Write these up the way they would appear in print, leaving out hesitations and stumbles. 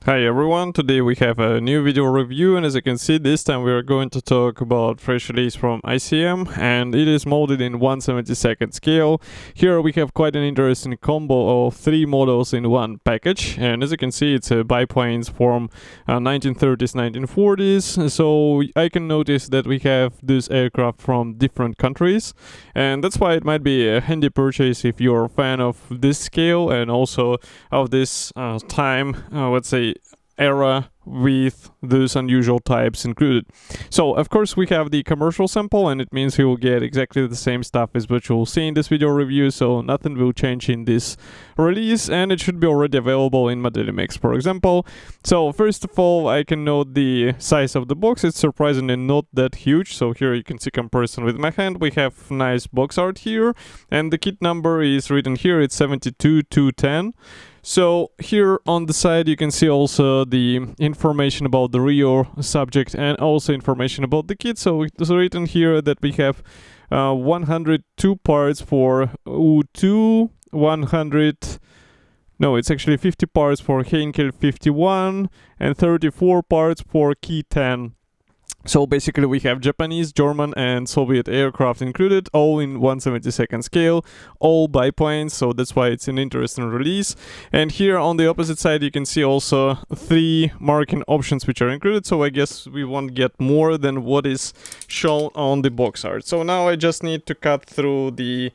Hi everyone, today we have a new video review, and as you can see, this time we are going to talk about fresh release from ICM, and it is molded in 1/72nd scale. Here we have quite an interesting combo of 3 models in one package, and as you can see, it's biplanes from 1930s, 1940s, so I can notice that we have this aircraft from different countries, and that's why it might be a handy purchase if you're a fan of this scale and also of this time, let's say era with those unusual types included. So of course we have the commercial sample, and it means you will get exactly the same stuff as what you'll see in this video review, so nothing will change in this release, and it should be already available in Mix, for example. So first of all, I can note the size of the box. It's surprisingly not that huge, so here you can see comparison with my hand. We have nice box art here, and the kit number is written here. It's 72210. So here on the side you can see also the information about the real subject and also information about the kit. So it's written here that we have 102 parts for U2, 50 parts for Heinkel 51 and 34 parts for Ki 10. So basically we have Japanese, German and Soviet aircraft included, all in 1/72nd scale, all biplanes, so that's why it's an interesting release. And here on the opposite side you can see also 3 marking options which are included, so I guess we won't get more than what is shown on the box art. So now I just need to cut through the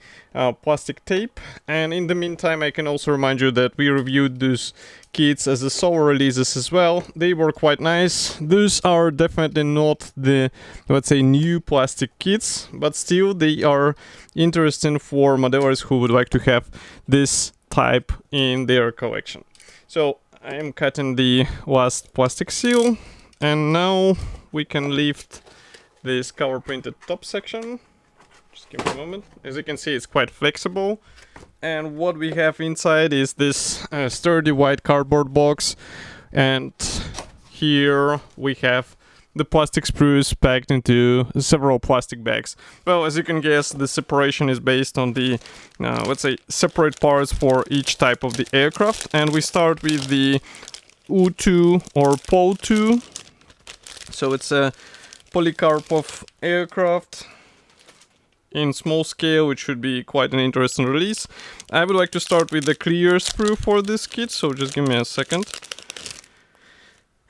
plastic tape, and in the meantime I can also remind you that we reviewed those kits as the solo releases as well. They were quite nice. Those are definitely not the, let's say, new plastic kits, but still they are interesting for modelers who would like to have this type in their collection. So I am cutting the last plastic seal, and now we can lift this color printed top section. Just give me a moment. As you can see, it's quite flexible. And what we have inside is this sturdy white cardboard box, and here we have the plastic sprues packed into several plastic bags. Well, as you can guess, the separation is based on the, let's say, separate parts for each type of the aircraft, and we start with the U2 or PO2. So it's a Polikarpov aircraft in small scale, which should be quite an interesting release. I would like to start with the clear sprue for this kit, so just give me a second.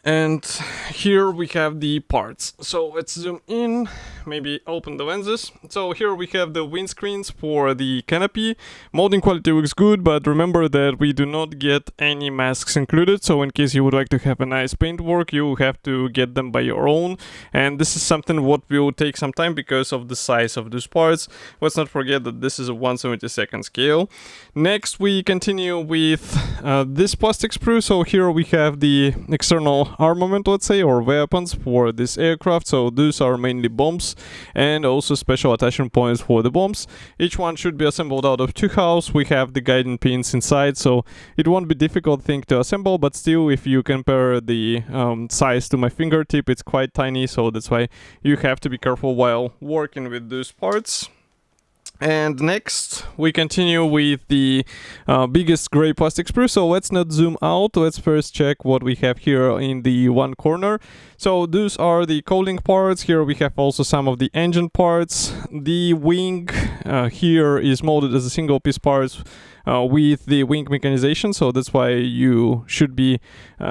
And here we have the parts. So let's zoom in, maybe open the lenses. So here we have the windscreens for the canopy. Molding quality looks good, but remember that we do not get any masks included. So in case you would like to have a nice paintwork, you have to get them by your own. And this is something what will take some time because of the size of those parts. Let's not forget that this is a 1/72nd scale. Next we continue with this plastic sprue. So here we have the external armament, let's say, or weapons for this aircraft. So those are mainly bombs and also special attachment points for the bombs. Each one should be assembled out of 2 halves. We have the guiding pins inside, so it won't be difficult thing to assemble, but still, if you compare the size to my fingertip, it's quite tiny, so that's why you have to be careful while working with those parts. And next we continue with the biggest gray plastic sprue. So let's not zoom out, let's first check what we have here in the one corner. So those are the cowling parts. Here we have also some of the engine parts. The wing here is molded as a single piece parts with the wing mechanization, so that's why you should be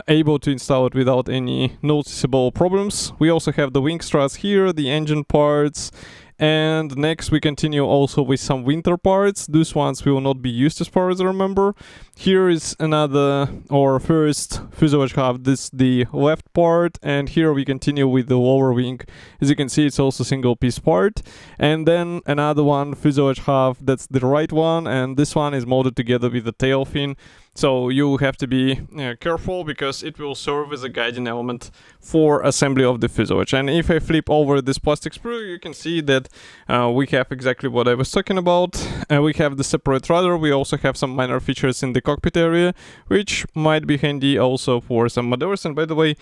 able to install it without any noticeable problems. We also have the wing struts here, the engine parts. And next we continue also with some winter parts. Those ones will not be used as far as I remember. Here is another, or first fuselage half, this the left part, and here we continue with the lower wing. As you can see, it's also single piece part. And then another one, fuselage half, that's the right one, and this one is molded together with the tail fin. So you have to be careful because it will serve as a guiding element for assembly of the fuselage. And if I flip over this plastic sprue, you can see that we have exactly what I was talking about. We have the separate rudder. We also have some minor features in the cockpit area, which might be handy also for some modelers. And by the way,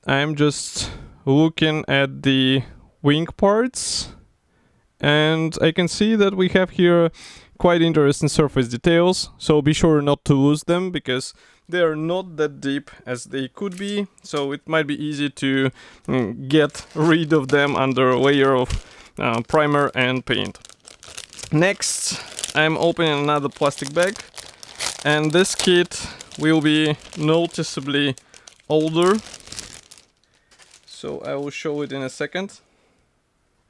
I'm just looking at the wing parts, and I can see that we have here quite interesting surface details, so be sure not to lose them, because they are not that deep as they could be, so it might be easy to get rid of them under a layer of primer and paint. Next, I'm opening another plastic bag, and this kit will be noticeably older, so I will show it in a second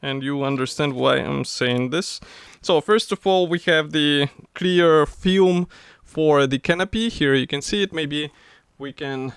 and you understand why I'm saying this. So first of all, we have the clear film for the canopy. Here you can see it. Maybe we can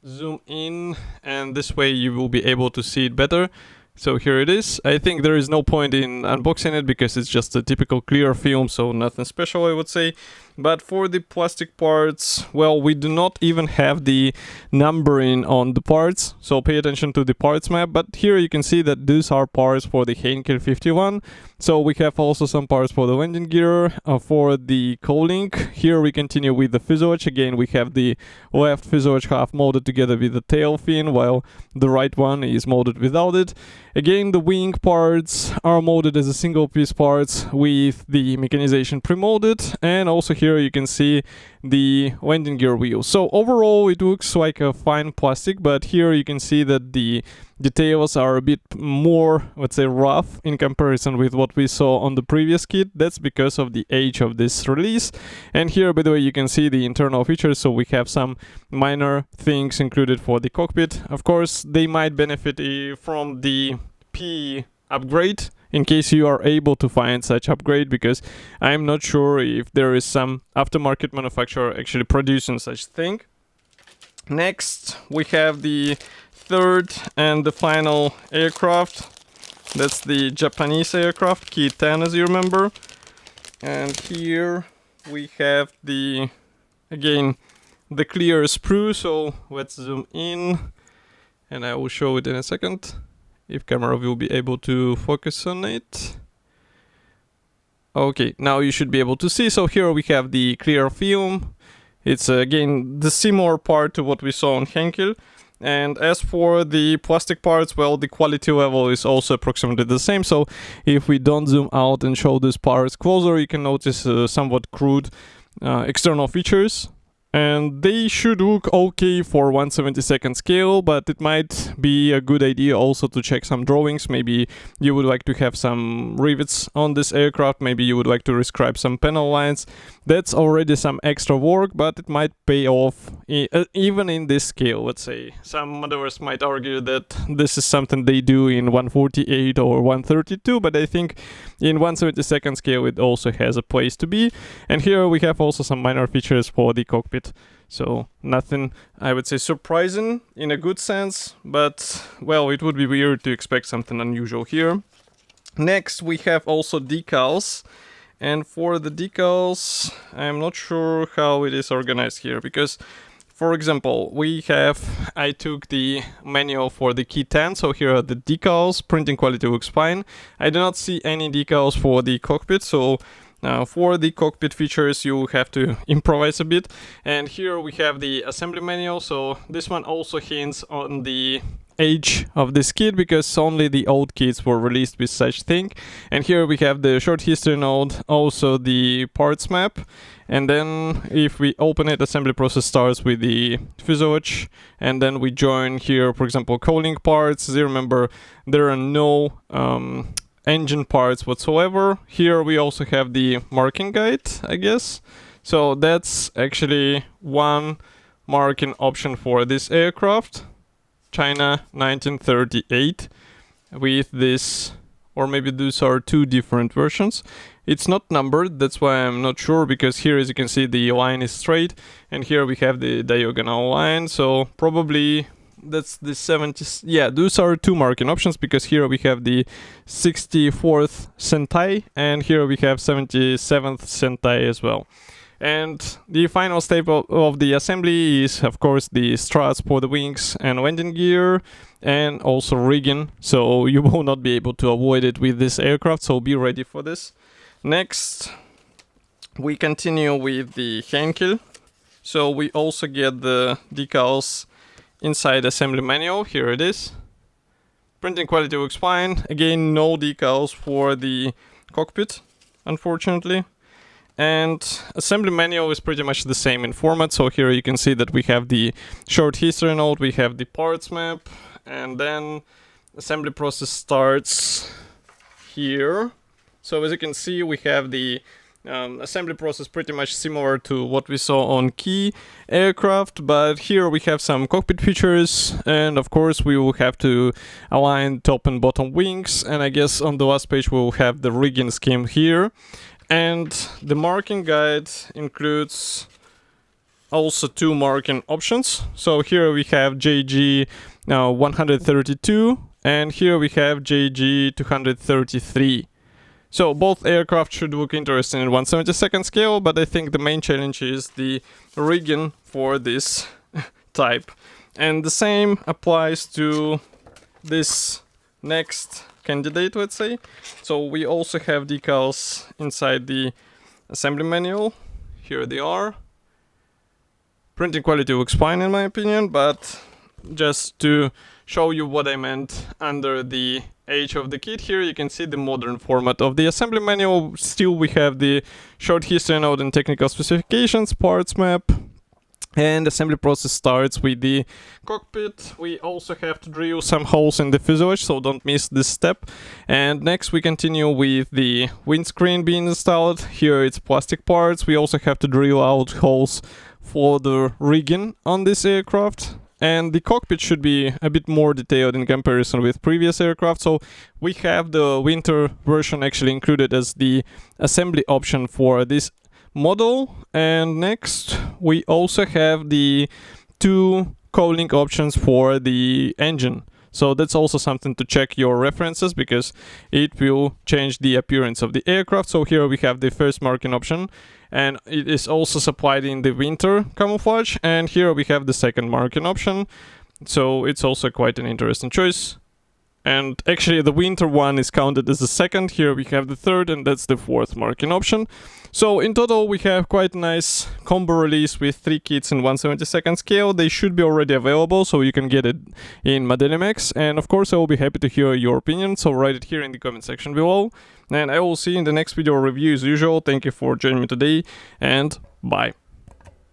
zoom in and this way you will be able to see it better. So here it is. I think there is no point in unboxing it because it's just a typical clear film, so nothing special, I would say. But for the plastic parts, well, we do not even have the numbering on the parts, so pay attention to the parts map. But here you can see that these are parts for the Henkel 51. So we have also some parts for the landing gear, for the cowling. Here we continue with the fuselage. Again, we have the left fuselage half molded together with the tail fin, while the right one is molded without it. Again, the wing parts are molded as a single piece parts with the mechanization pre-molded, and also here you can see the landing gear wheel. So overall it looks like a fine plastic, but here you can see that the details are a bit more, let's say, rough in comparison with what we saw on the previous kit. That's because of the age of this release. And here, by the way, you can see the internal features, so we have some minor things included for the cockpit. Of course, they might benefit from the P upgrade in case you are able to find such upgrade, because I'm not sure if there is some aftermarket manufacturer actually producing such thing. Next, we have the third and the final aircraft. That's the Japanese aircraft, Ki-10, as you remember. And here we have the, again, the clear sprue. So let's zoom in and I will show it in a second, if camera will be able to focus on it. Okay, now you should be able to see. So here we have the clear film. It's again the similar part to what we saw on Henkel. And as for the plastic parts, well, the quality level is also approximately the same. So if we don't zoom out and show these parts closer, you can notice somewhat crude external features. And they should look okay for 1/72 scale, but it might be a good idea also to check some drawings. Maybe you would like to have some rivets on this aircraft, maybe you would like to describe some panel lines. That's already some extra work, but it might pay off even in this scale, let's say. Some others might argue that this is something they do in 148 or 132, but I think in 1/72 scale it also has a place to be. And here we have also some minor features for the cockpit. So nothing, I would say, surprising in a good sense, but well, it would be weird to expect something unusual here. Next, we have also decals. And for the decals, I'm not sure how it is organized here, because for example, I took the manual for the Ki-10, so here are the decals. Printing quality looks fine. I do not see any decals for the cockpit, so for the cockpit features you have to improvise a bit. And here we have the assembly manual, so this one also hints on the age of this kit, because only the old kits were released with such thing. And here we have the short history note, also the parts map. And then if we open it, assembly process starts with the fuselage, and then we join here, for example, cowling parts. As you remember, there are no engine parts whatsoever. Here we also have the marking guide, I guess. So that's actually one marking option for this aircraft, China 1938, with this, or maybe these are two different versions. It's not numbered, that's why I'm not sure, because here, as you can see, the line is straight, and here we have the diagonal line, so probably that's the 70th. Yeah, those are two marking options, because here we have the 64th Sentai, and here we have 77th Sentai as well. And the final step of the assembly is, of course, the struts for the wings and landing gear, and also rigging, so you will not be able to avoid it with this aircraft, so be ready for this. Next, we continue with the Henkel. So we also get the decals inside assembly manual. Here it is. Printing quality looks fine. Again, no decals for the cockpit, unfortunately. And assembly manual is pretty much the same in format. So here you can see that we have the short history note, we have the parts map, and then assembly process starts here. So as you can see, we have the assembly process pretty much similar to what we saw on Key aircraft, but here we have some cockpit features, and of course we will have to align top and bottom wings, and I guess on the last page we will have the rigging scheme here. And the marking guide includes also 2 marking options. So here we have JG 132, and here we have JG 233. So both aircraft should look interesting in 1/72nd scale, but I think the main challenge is the rigging for this type. And the same applies to this next candidate, let's say. So we also have decals inside the assembly manual. Here they are. Printing quality looks fine in my opinion, but just to show you what I meant under the age of the kit, here you can see the modern format of the assembly manual. Still we have the short history note and technical specifications, parts map, and assembly process starts with the cockpit. We also have to drill some holes in the fuselage, so don't miss this step. And next we continue with the windscreen being installed. Here it's plastic parts. We also have to drill out holes for the rigging on this aircraft. And the cockpit should be a bit more detailed in comparison with previous aircraft. So we have the winter version actually included as the assembly option for this model. And next we also have the 2 cooling options for the engine. So that's also something to check your references, because it will change the appearance of the aircraft. So here we have the first marking option, and it is also supplied in the winter camouflage. And here we have the second marking option. So it's also quite an interesting choice. And actually the winter one is counted as the second. Here we have the third, and that's the fourth marking option. So in total we have quite a nice combo release with 3 kits in 1/72nd scale. They should be already available, so you can get it in Modelimex. And of course I will be happy to hear your opinion, so write it here in the comment section below. And I will see you in the next video review as usual. Thank you for joining me today, and bye.